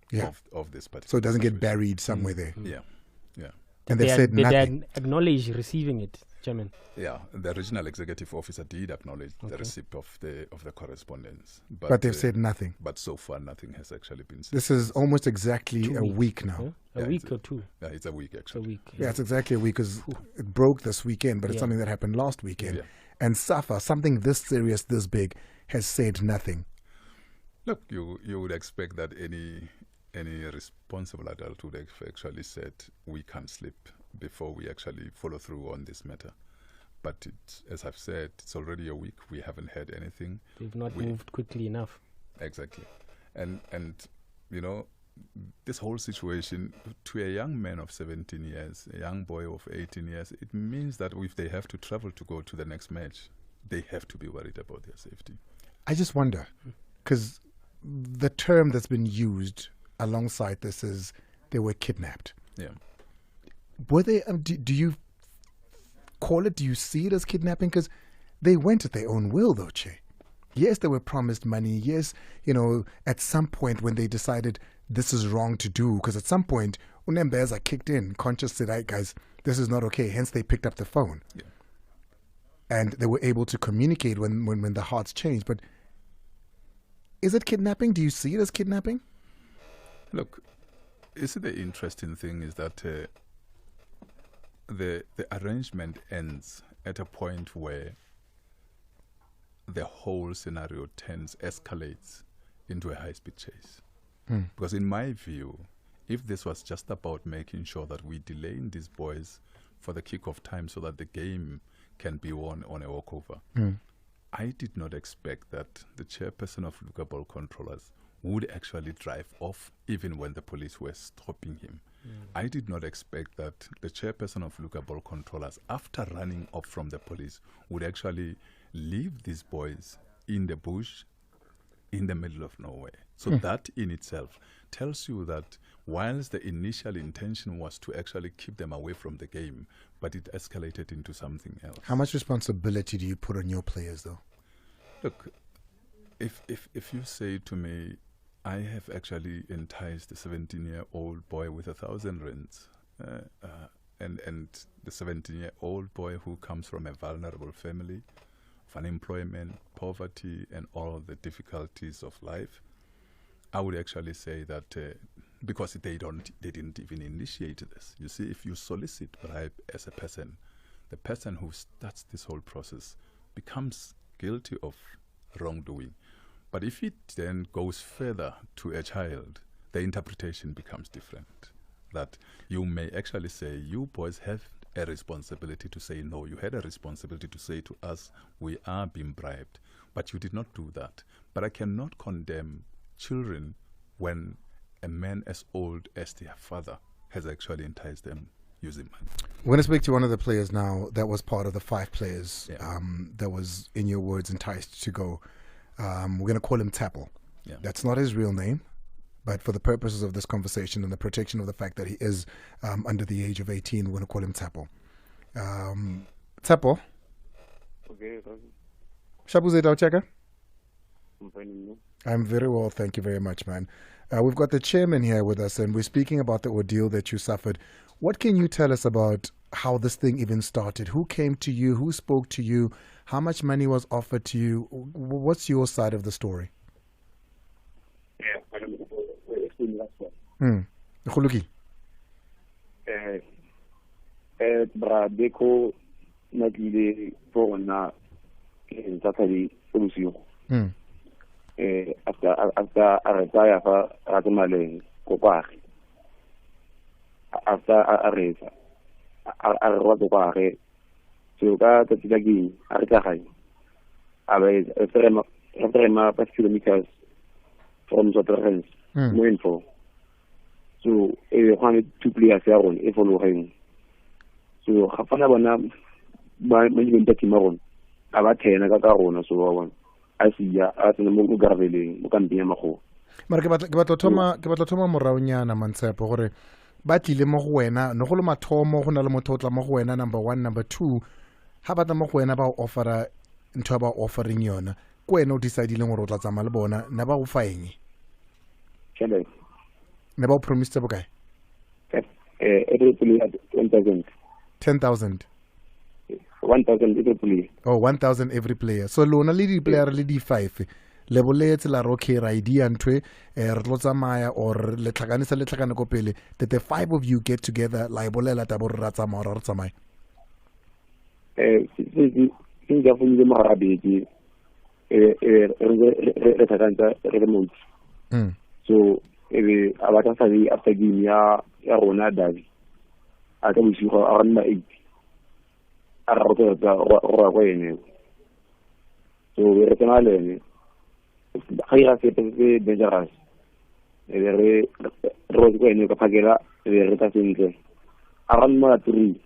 of this particular So it doesn't situation. get buried somewhere there. Yeah. And they said nothing. Did they acknowledge receiving it, Chairman? Yeah, the regional executive officer did acknowledge the receipt of the correspondence. But they've said nothing. But so far, nothing has actually been said. This is almost exactly a week now. A week or two? Yeah, it's a week, actually. A week. Yeah, it's exactly a week, because it broke this weekend, but it's something that happened last weekend. Yeah. And SAFA, something this serious, this big, has said nothing. Look, you would expect that any responsible adult would have actually said, we can't sleep before we actually follow through on this matter. But as I've said, it's already a week. We haven't heard anything. They've not moved quickly enough. Exactly. And this whole situation, to a young man of 17 years, a young boy of 18 years, it means that if they have to travel to go to the next match, they have to be worried about their safety. I just wonder, because the term that's been used alongside this is they were kidnapped. Yeah. Were they? Do you call it? Do you see it as kidnapping? Because they went at their own will, though, Che. Yes, they were promised money. Yes, at some point when they decided this is wrong to do, because at some point Unembeza kicked in, conscious said, "Hey guys, this is not okay." Hence, they picked up the phone, and they were able to communicate when the hearts changed. But is it kidnapping? Do you see it as kidnapping? Look, the interesting thing is that the arrangement ends at a point where the whole scenario escalates into a high-speed chase. Because in my view, if this was just about making sure that we delay these boys for the kick-off time so that the game can be won on a walkover, I did not expect that the chairperson of Luka Ball Controllers would actually drive off even when the police were stopping him. I did not expect that the chairperson of Luka Ball Controllers, after running off from the police, would actually leave these boys in the bush in the middle of nowhere. So that in itself tells you that whilst the initial intention was to actually keep them away from the game, but it escalated into something else. How much responsibility do you put on your players, though? Look, If you say to me, I have actually enticed a 17-year-old boy with 1,000 rands, and the 17-year-old boy who comes from a vulnerable family, of unemployment, poverty, and all the difficulties of life, I would actually say that because they didn't even initiate this. You see, if you solicit bribe as a person, the person who starts this whole process becomes guilty of wrongdoing. But if it then goes further to a child, the interpretation becomes different. That you may actually say, you boys have a responsibility to say no. You had a responsibility to say to us, we are being bribed. But you did not do that. But I cannot condemn children when a man as old as their father has actually enticed them using money. We're going to speak to one of the players now that was part of the 5 players that was, in your words, enticed to go. We're going to call him Tlhowe. Yeah. That's not his real name, but for the purposes of this conversation and the protection of the fact that he is under the age of 18, we're going to call him Tlhowe. Tlhowe? Okay. Shabuzeta Ocheka? I'm very well, thank you very much, man. We've got the chairman here with us, and we're speaking about the ordeal that you suffered. What can you tell us about how this thing even started? Who came to you? Who spoke to you? How much money was offered to you? What's your side of the story? Khuluki. Bradeko natlile for na in Saturday solution. After I retire for Ratamale Kopari. After I retire, I wrote the Kopari. So that the Tagi, I retire. I was after my past kilometers from Swartruggens, no info. So I wanted to play as your own, if following. So Hafana Banam, my Maron, about 10, I got our own, so one. I see ya as in the Mugu Graveli, Mukambia Maho. Markebatotoma Moraunyana Mansepo, gore batlile mo go wena no go le mathomo go na le mototla mo go wena, number 1. Number 2, ha batla mo go wena ba offera ntho ba offering yona ko wena o decidile gore o tla tsama le bona na ba go fa eng Chele ne ba o promise bokae every play at 10,000 1,000 every play. Oh, 1,000 every player. So lona le di player le di 5 le boletse la okay ra idea ntwe re tlo tsamaya or le tlhakane ko pele that the 5 of you get together la ibolela tabo re tsamaya ra tsamaya since ya funile marabedi re tlhakantsa re month. So abata sabi after game ya rona dabi ata bosigo a rona 8 a rota go go ene. So we re tsena lene ga se dangerous re go ene ka phakela re ta sentle a rona 3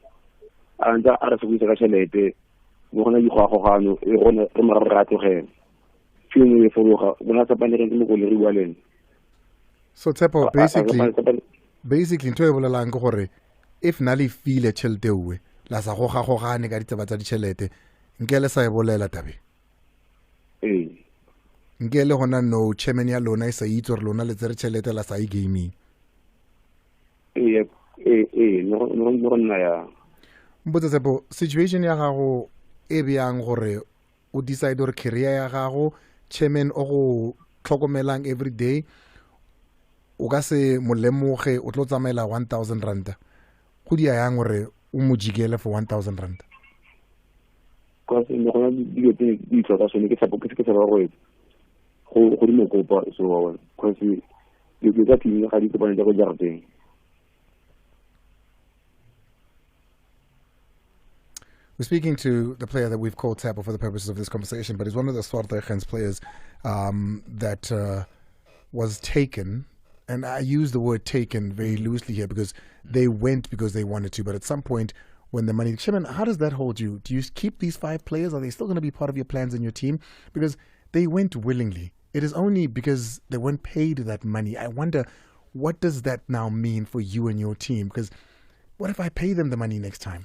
anta a re se go ka tšhelete mo gona di go gano e gona re marara tlogela fino e fologa bona sa panere mo go le riwa lene. So Tlhowe, basically ntho e bolelang ke gore if na le file tšhelete uwe la sa gogane ka ditaba tsa ditšhelete nke le sa e bolela tabe nke le gona no chairman ya lona e sa itse gore lona le tsere tšhelete la sa e gaming no nna ya mbotse Tlhowe, situation ya gago e bjang gore o decide gore career ya gago chairman o go tlhokomelang every day o ka se molemoge o tlo tsamaela 1,000 rand go dia yang gore o mo jikele for 1,000 rand because no gona di tlhoka sone ke sa go di mo kopa so because di ka tini ga di kopana go jarteng. We're speaking to the player that we've called Tlhowe for the purposes of this conversation, but he's one of the Swartruggens players that was taken. And I use the word taken very loosely here because they went because they wanted to. But at some point, when the money... Chairman, how does that hold you? Do you keep these 5 players? Are they still going to be part of your plans and your team? Because they went willingly. It is only because they weren't paid that money. I wonder, what does that now mean for you and your team? Because what if I pay them the money next time?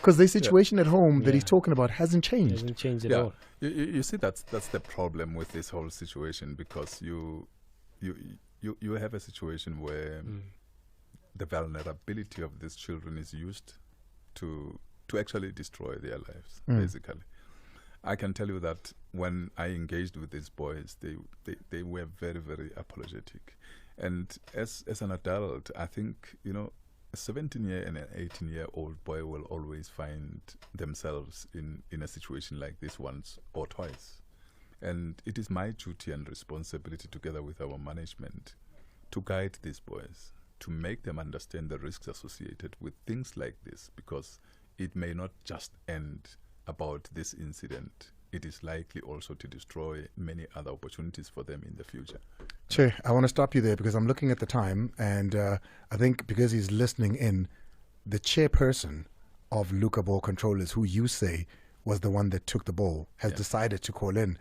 Because the situation at home that he's talking about hasn't changed. Hasn't changed at Yeah, all. you see, that's the problem with this whole situation, because you have a situation where the vulnerability of these children is used to actually destroy their lives, basically. I can tell you that when I engaged with these boys, they were very, very apologetic. And as an adult, I think, you know, a 17-year and an 18-year-old boy will always find themselves in a situation like this once or twice. And it is my duty and responsibility, together with our management, to guide these boys, to make them understand the risks associated with things like this, because it may not just end about this incident. It is likely also to destroy many other opportunities for them in the future. Che, I want to stop you there because I'm looking at the time, and I think because he's listening in, the chairperson of Luka Ball Controllers, who you say was the one that took the ball, has decided to call in.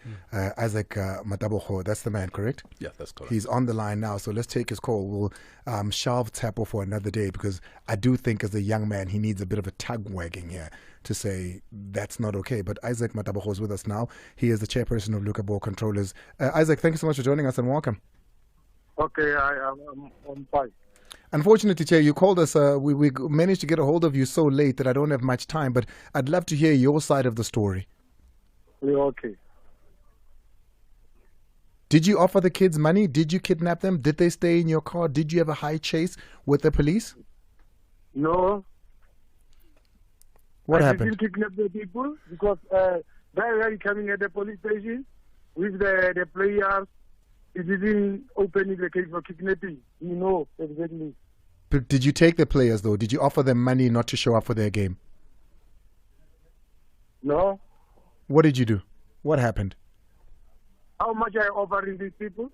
Isaac Mataboge, that's the man, correct? Yeah, that's correct. He's on the line now, so let's take his call. We'll shelve Thapo for another day, because I do think as a young man he needs a bit of a tug wagging here to say that's not okay. But Isaac Mataboge is with us now. He is the chairperson of Luka Ball Controllers. Isaac, thank you so much for joining us and welcome. Okay, I'm on fine. Unfortunately, Chair, you called us. We managed to get a hold of you so late that I don't have much time, but I'd love to hear your side of the story. Yeah, okay. Did you offer the kids money? Did you kidnap them? Did they stay in your car? Did you have a high chase with the police? No. What I happened? didn't kidnap the people because they were coming at the police station with the players. It didn't open the case for kidnapping. You know exactly. But did you take the players, though? Did you offer them money not to show up for their game? No. What did you do? What happened? How much are you offering these people?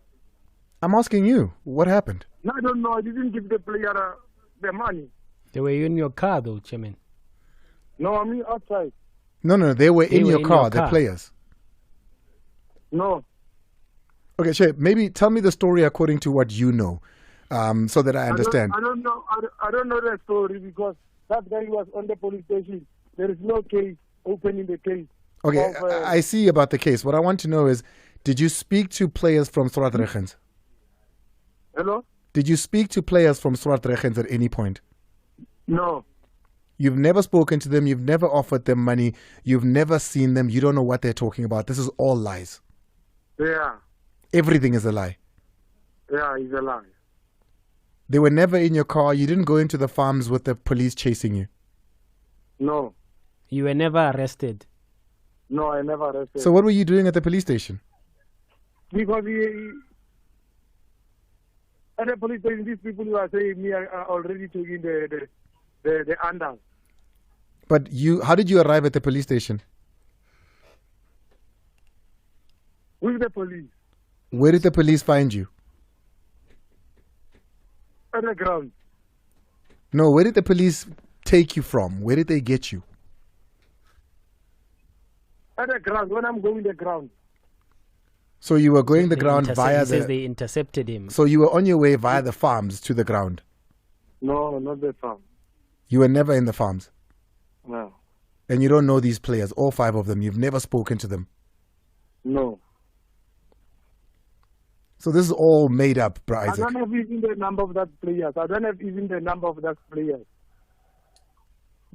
I'm asking you. What happened? No, I don't know. I didn't give the player the money. They were in your car, though, Chairman. No, I mean outside. No, they were in your car, the players. No. Okay, Shay, maybe tell me the story according to what you know, so that I understand. I don't know. I don't know the story because that guy was on the police station. There is no case opening the case. Okay, I see about the case. What I want to know is, did you speak to players from Swartruggens? Hello? Did you speak to players from Swartruggens at any point? No. You've never spoken to them. You've never offered them money. You've never seen them. You don't know what they're talking about. This is all lies. Yeah. Everything is a lie. Yeah, it's a lie. They were never in your car. You didn't go into the farms with the police chasing you. No. You were never arrested. No, I never arrested. So what were you doing at the police station? Because at the police station, these people who are saying me are already taking the under. But how did you arrive at the police station? With the police. Where did the police find you? At the ground. No, where did the police take you from? Where did they get you? At the ground, when I'm going the ground. So you were going the ground via He says they intercepted him. So you were on your way via the farms to the ground? No, not the farm. You were never in the farms? No. And you don't know these players, all 5 of them? You've never spoken to them? No. So this is all made up, bro, Isaac. I don't have even the number of that players.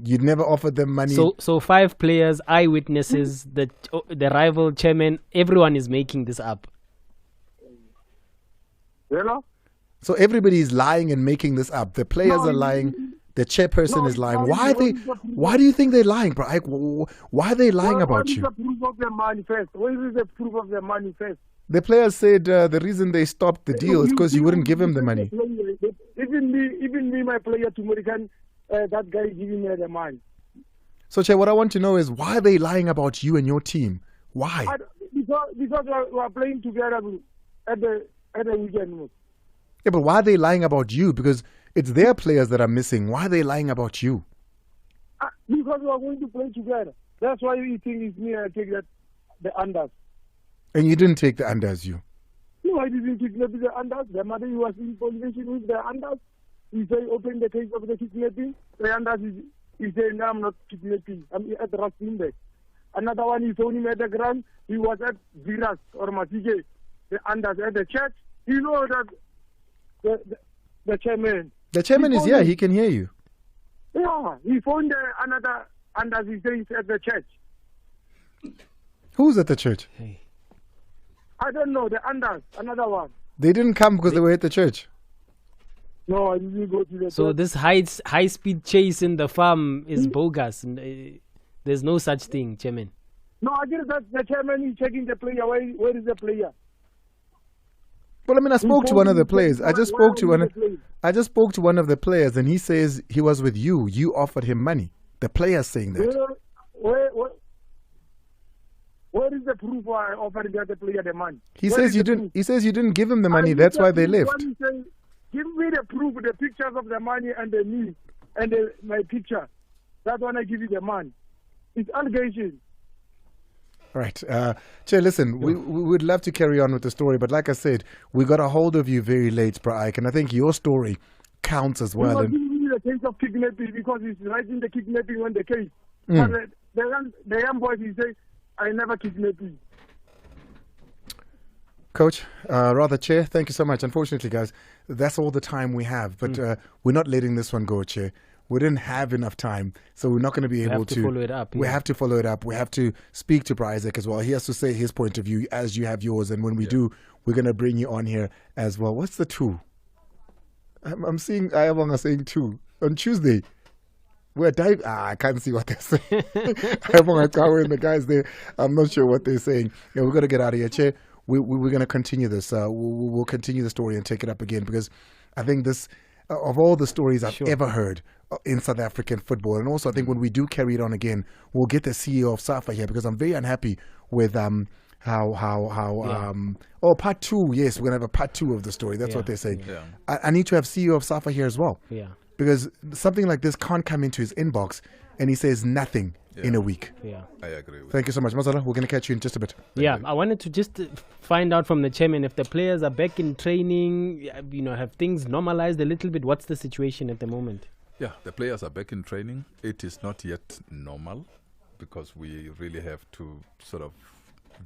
You'd never offered them money? So 5 players, eyewitnesses, the rival chairman, everyone is making this up. Hello? So everybody is lying and making this up. The players are lying. The chairperson is lying. Why do you think they're lying, bro? Why are they lying about you? What is the proof of the money first? Where is the proof of the money first? The players said the reason they stopped the deal is because you wouldn't give him the money. Even me, my player tomorrow, that guy giving me the money. So, Che, what I want to know is why are they lying about you and your team? Why? Because we are playing together at the weekend. Yeah, but why are they lying about you? Because it's their players that are missing. Why are they lying about you? Because we are going to play together. That's why you think it's me. I take the unders. And you didn't take the unders, you? No, I didn't kidnap the unders. The mother was in position with the unders. He said, open the case of the kidnapping. The unders is He said, no, I'm not kidnapping. I'm at Rustenburg. Another one, he phoned him at the ground. He was at Viras or Mataboge, the Anders at the church. You know that the chairman. The chairman is here. He can hear you. Yeah, he phoned another Anders. He says at the church. Who's at the church? I don't know. The Anders, another one. They didn't come because they were at the church. No, I didn't go to the So church. this high speed chase in the farm is bogus. There's no such thing, Chairman. No, I guess that the chairman is checking the player. Where is the player? Well, I mean, I spoke to one of the players. I just spoke to one of the players, and he says he was with you. You offered him money. The player's saying that. Where is the proof why I offered the other player the money? He says you didn't. He says you didn't give him the money. That's why they left. Give me the proof, the pictures of the money and the me and my picture. That's when I give you the money. It's allegation. Right. Chair, listen, we would love to carry on with the story, but like I said, we got a hold of you very late, Bra Ike, and I think your story counts as well. He was giving me the case of kidnapping because he's writing the kidnapping on the case. But the young boys, he says, I never kidnapped you. Coach, Chair, thank you so much. Unfortunately, guys, that's all the time we have, but we're not letting this one go, Chair. We didn't have enough time, so we're not going to be able to follow it up. We have to follow it up. We have to speak to Isaac as well. He has to say his point of view as you have yours, and when we do, we're going to bring you on here as well. What's the 2? I'm seeing Ayabonga saying 2 on Tuesday. We're diving. I can't see what they're saying. Ayabonga Tlhowe and the guys there. I'm not sure what they're saying. Yeah, we're going to get out of here, Chair. We're going to continue this. We'll continue the story and take it up again because I think this, of all the stories I've ever heard in South African football, and also I think when we do carry it on again, we'll get the CEO of SAFA here because I'm very unhappy with part 2. Yes, we're gonna have a part 2 of the story. That's what they're saying. I need to have CEO of SAFA here as well. Because something like this can't come into his inbox and he says nothing in a week. I agree with Thank you so much, Mazala. We're going to catch you in just a bit. I wanted to just find out from the chairman if the players are back in training, have things normalized a little bit. What's the situation at the moment? Yeah, the players are back in training. It is not yet normal because we really have to sort of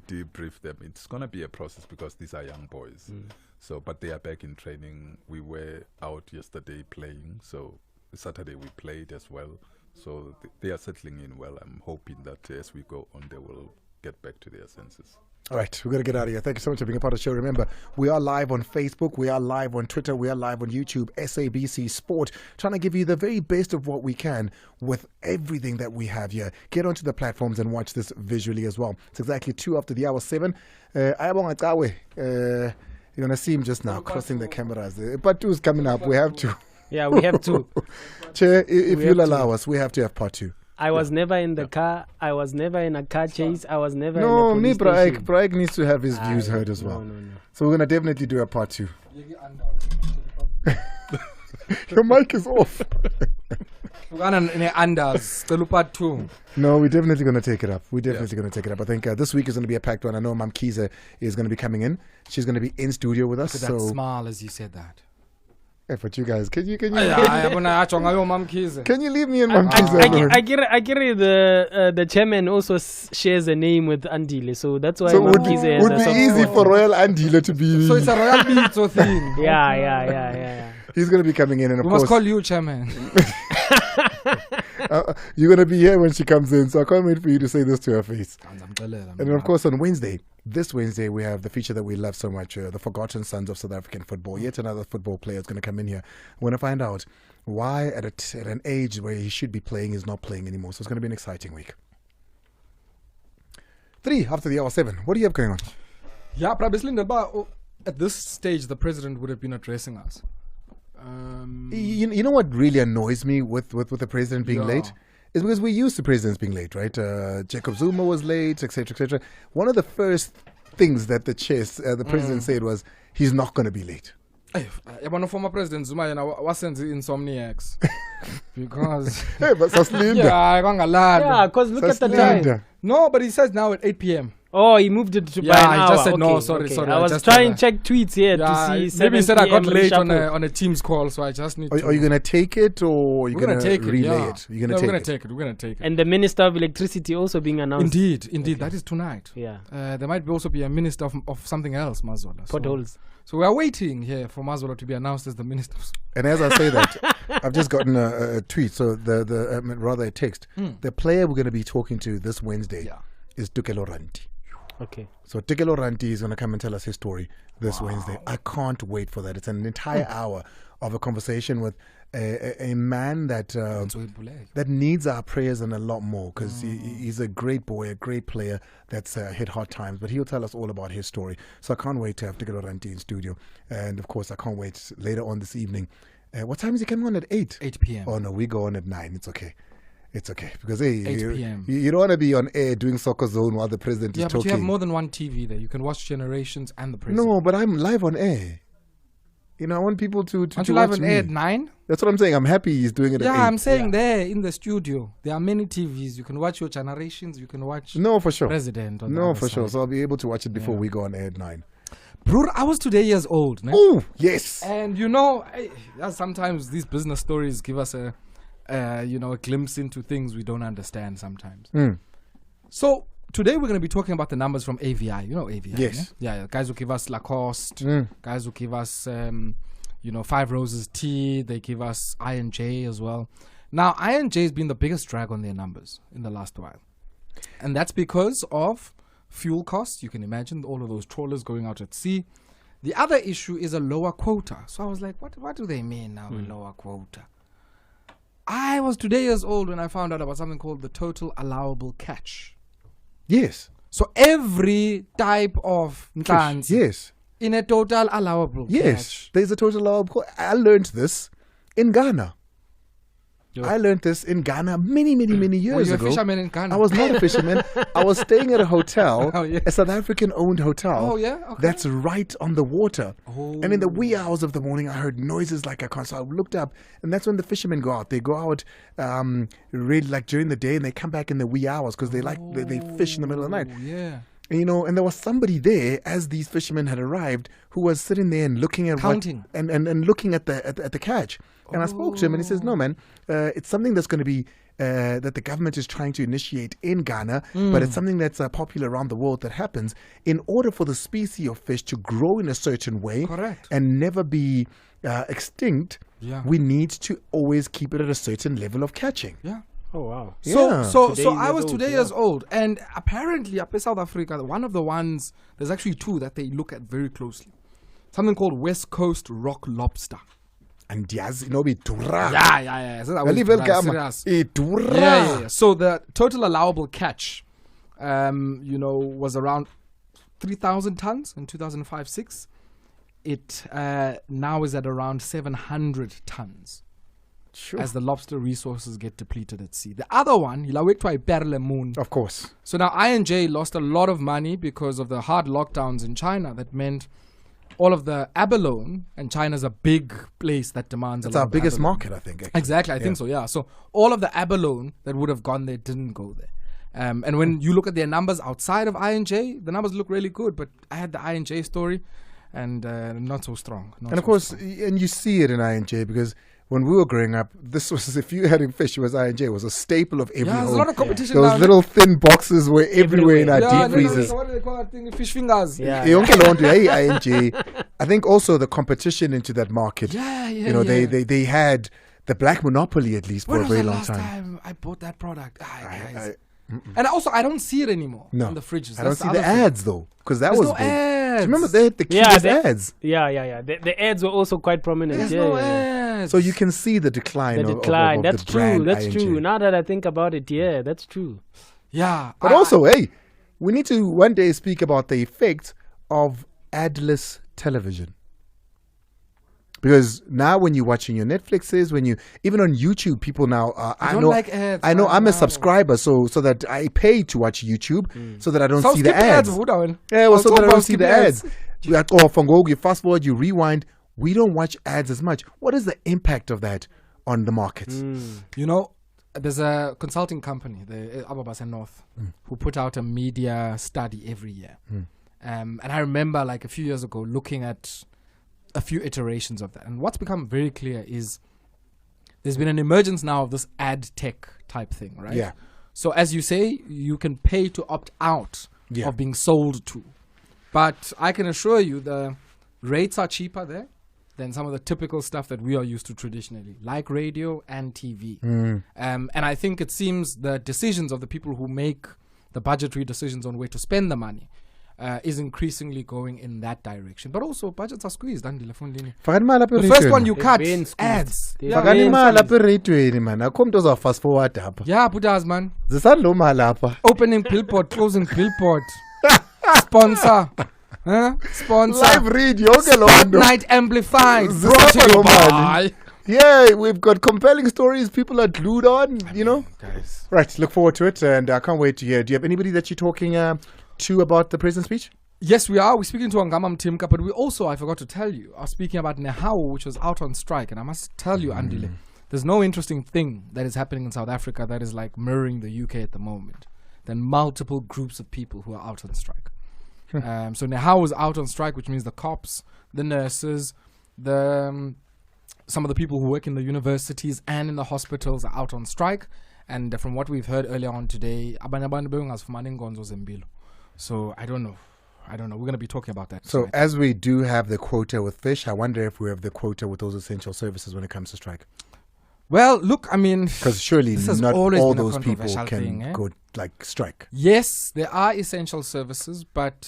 debrief them. It's going to be a process because these are young boys. So, but they are back in training. We were out yesterday playing. So Saturday we played as well. So they are settling in well. I'm hoping that as we go on, they will get back to their senses. All right, we're going to get out of here. Thank you so much for being a part of the show. Remember, we are live on Facebook. We are live on Twitter. We are live on YouTube, SABC Sport, trying to give you the very best of what we can with everything that we have here. Get onto the platforms and watch this visually as well. It's exactly 2 after the hour 7. Ayabonga Tlhowe, you're going to see him just now crossing the cameras. Part 2 is coming up. We have to. Yeah, we have to. Chair, if you'll allow us, we have to have part 2. I was never in the car. I was never in a car chase. I was never No, in a me, police station. Braik needs to have his views heard as well. No. So we're going to definitely do a part 2. Your mic is off. Part 2. No, we're definitely going to take it up. We're definitely going to take it up. I think this week is going to be a packed one. I know Mam Kiza is going to be coming in. She's going to be in studio with us. Look at that smile as you said that. Hey, but you guys, can you Can you leave me in Mam Kiza? I get it. The chairman also shares a name with Andile, so that's why So Mam it Kiza has would a be soft easy spot. for Royal Andile to be. So it's a Royal Beats thing. Yeah. He's going to be coming in, and of We course, must call you chairman. you're going to be here when she comes in, so I can't wait for you to say this to her face. And then, of course, on this Wednesday, we have the feature that we love so much, the Forgotten Sons of South African Football. Yet another football player is going to come in here. We're going to find out why, at an age where he should be playing, he's not playing anymore. So it's going to be an exciting week. 3 after the hour 7. What do you have going on? Yeah, probably at this stage, the president would have been addressing us. You know what really annoys me with the president being late? Is because we're used to presidents being late, right? Jacob Zuma was late, etc., etc. One of the first things that the president said was he's not going to be late. One of former president Zuma wasn't the insomniacs because hey, but Saslinda. Yeah, because look at the time. No, but he says now at 8 p.m. Oh, he moved it to by Yeah, an he hour. just said no. Okay, Sorry, okay. sorry. I was just trying to check tweets here Yeah, to see. maybe he 7 said I got PM late on reshuffle. a Teams call, so I just need. Are you going to take it or are you We're going to take it, relay yeah. it? You're going to We're take gonna it. take it. We're going to take it. And the Minister of Electricity also being announced. Indeed, that is tonight. Yeah. There might also be a minister of something else, Mazola. Potholes. So we are waiting here for Mazola to be announced as the minister. And as I say that, I've just gotten a tweet, so rather a text. The player we're going to be talking to this Wednesday is Tlhowe Ranti. Okay. So Tlhowe Ranti is going to come and tell us his story this Wednesday. I can't wait for that. It's an entire hour of a conversation with a man that needs our prayers and a lot more, because he's a great boy, a great player that's hit hard times. But he'll tell us all about his story. So I can't wait to have Tlhowe Ranti in studio. And of course, I can't wait later on this evening. What time is he coming on? At 8? 8 p.m. Oh no, we go on at 9. It's okay. It's okay, because hey, 8 p.m. You don't want to be on air doing Soccer Zone while the president is Yeah, talking. but you have more than one TV there. You can watch Generations and the president. No, but I'm live on air. You know, I want people to Aren't to you live watch on me. air at 9? That's what I'm saying. I'm happy he's doing it at 8. Yeah, I'm saying there in the studio, there are many TVs. You can watch your Generations. You can watch No, for sure. President. On the No, other for sure. side. So I'll be able to watch it before we go on air at 9. Bro, I was today years old. Ne? Oh, yes. And you know, sometimes these business stories give us a glimpse into things we don't understand sometimes. So today we're going to be talking about the numbers from AVI. You know AVI? Yes. Yeah. Guys who give us Lacoste. Guys who give us, Five Roses Tea. They give us I&J as well. Now, I&J has been the biggest drag on their numbers in the last while. And that's because of fuel costs. You can imagine all of those trawlers going out at sea. The other issue is a lower quota. So I was like, what do they mean now, a lower quota? I was today years old when I found out about something called the total allowable catch. Yes. So every type of plants yes, in a total allowable catch. There's a total allowable. I learned this in Ghana. I learned this in Ghana many years Were you ago. a fisherman in Ghana? I was not a fisherman. I was staying at a hotel, Oh, yeah. a South African-owned hotel. Oh, yeah? Okay. That's right on the water. And in the wee hours of the morning, I heard noises like a car. So I looked up, and that's when the fishermen go out. They go out really like during the day, and they come back in the wee hours because they they fish in the middle of the night. Yeah. And, and there was somebody there as these fishermen had arrived who was sitting there and looking at Counting. and looking at the catch. And I spoke to him, and he says, "No, man, it's something that's going to be that the government is trying to initiate in Ghana, but it's something that's popular around the world that happens in order for the species of fish to grow in a certain way, Correct. and never be extinct. Yeah. We need to always keep it at a certain level of catching." Yeah. Oh wow. So Today I years was old, today yeah. years old, and apparently up in South Africa, one of the ones, there's actually two that they look at very closely. Something called West Coast rock lobster. And Diaz, be dura. Yeah. So that was Level dura, gamma. serious. Dura. Yeah. So the total allowable catch, was around 3,000 tons in 2005-06. It now is at around 700 tons. Sure. As the lobster resources get depleted at sea. The other one, Moon. Of course. So now I&J lost a lot of money because of the hard lockdowns in China. That meant all of the abalone, and China's a big place that demands It's a lot our of biggest abalone. market, I think. Actually. Exactly, I think so, yeah. So all of the abalone that would have gone there didn't go there. And when you look at their numbers outside of I&J, the numbers look really good. But I had the I&J story, and not so strong. And of course, and you see it in I&J because when we were growing up, this was, if you had a fish, it was I&J. It was a staple of every Yeah, there's home. a lot of competition Those now. little thin boxes were everywhere in our deep freezers. So what do they call that thing? Fish fingers. I&J. I think also the competition into that market. Yeah. They had the black monopoly at least for a very long When was the last time. time I bought that product? Guys. And also, I don't see it anymore in the fridges. I don't That's see the other thing. ads though, because that There's was no big. ads. Do you remember they had the cutest ads? Yeah. The ads were also quite prominent. There's yeah, no yeah. ads. So you can see the decline. The of decline. the That's brand true. That's I&J. true. Now that I think about it, yeah, that's true. Yeah. But also, we need to one day speak about the effect of adless television. Because now when you're watching your Netflixes, even on YouTube, people now, I don't know, like ads, I know right I'm a now. subscriber, so that I pay to watch YouTube, so that I don't So see the skip ads. Yeah, well, so that I don't see skip the ads. ads. You fast forward, you rewind. We don't watch ads as much. What is the impact of that on the markets? there's a consulting company, the Ababasa North, who put out a media study every year. And I remember like a few years ago looking at a few iterations of that. And what's become very clear is there's been an emergence now of this ad tech type thing, right? Yeah. So as you say, you can pay to opt out of being sold to. But I can assure you the rates are cheaper there than some of the typical stuff that we are used to traditionally, like radio and TV. And I think it seems the decisions of the people who make the budgetary decisions on where to spend the money is increasingly going in that direction. But also, budgets are squeezed. The first one you cut, ads. Man. Yeah, Buddhas, man. Lapha. Opening billboard, closing billboard. Sponsor. Sponsor. Live radio. Spotlight amplified. Brought to you by. Yeah, we've got compelling stories. People are glued on, you know. Guys. Right, look forward to it, and I can't wait to hear. Do you have anybody that you're talking to about the president's speech? Yes, we are. We're speaking to Angamam Timka, but we also, I forgot to tell you, are speaking about Tlhowe, which was out on strike. And I must tell you, Andile, there's no interesting thing that is happening in South Africa that is like mirroring the UK at the moment than multiple groups of people who are out on strike. So Tlhowe is out on strike, which means the cops, the nurses, some of the people who work in the universities and in the hospitals are out on strike. And from what we've heard earlier on today, so I don't know. We're going to be talking about that. So as we do have the quota with fish, I wonder if we have the quota with those essential services when it comes to strike. Well, look, I mean, because surely not all those people can go like strike. Yes, there are essential services, but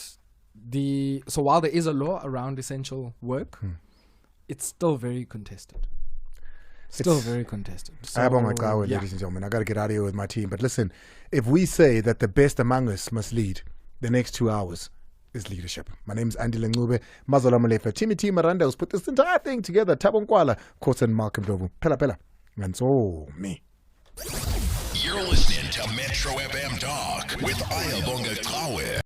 so while there is a law around essential work, it's still very contested. Very contested. So, ladies and gentlemen, I got to get out of here with my team. But listen, if we say that the best among us must lead, the next 2 hours is leadership. My name is Andile Ncube. Mazola Malefa. Timmy Maranda who's put this entire thing together. Tlhowe Nkwala, of course, and Malcolm Tlhowe. Pela. And so, me. You're listening to Metro FM Talk with Tlhowe.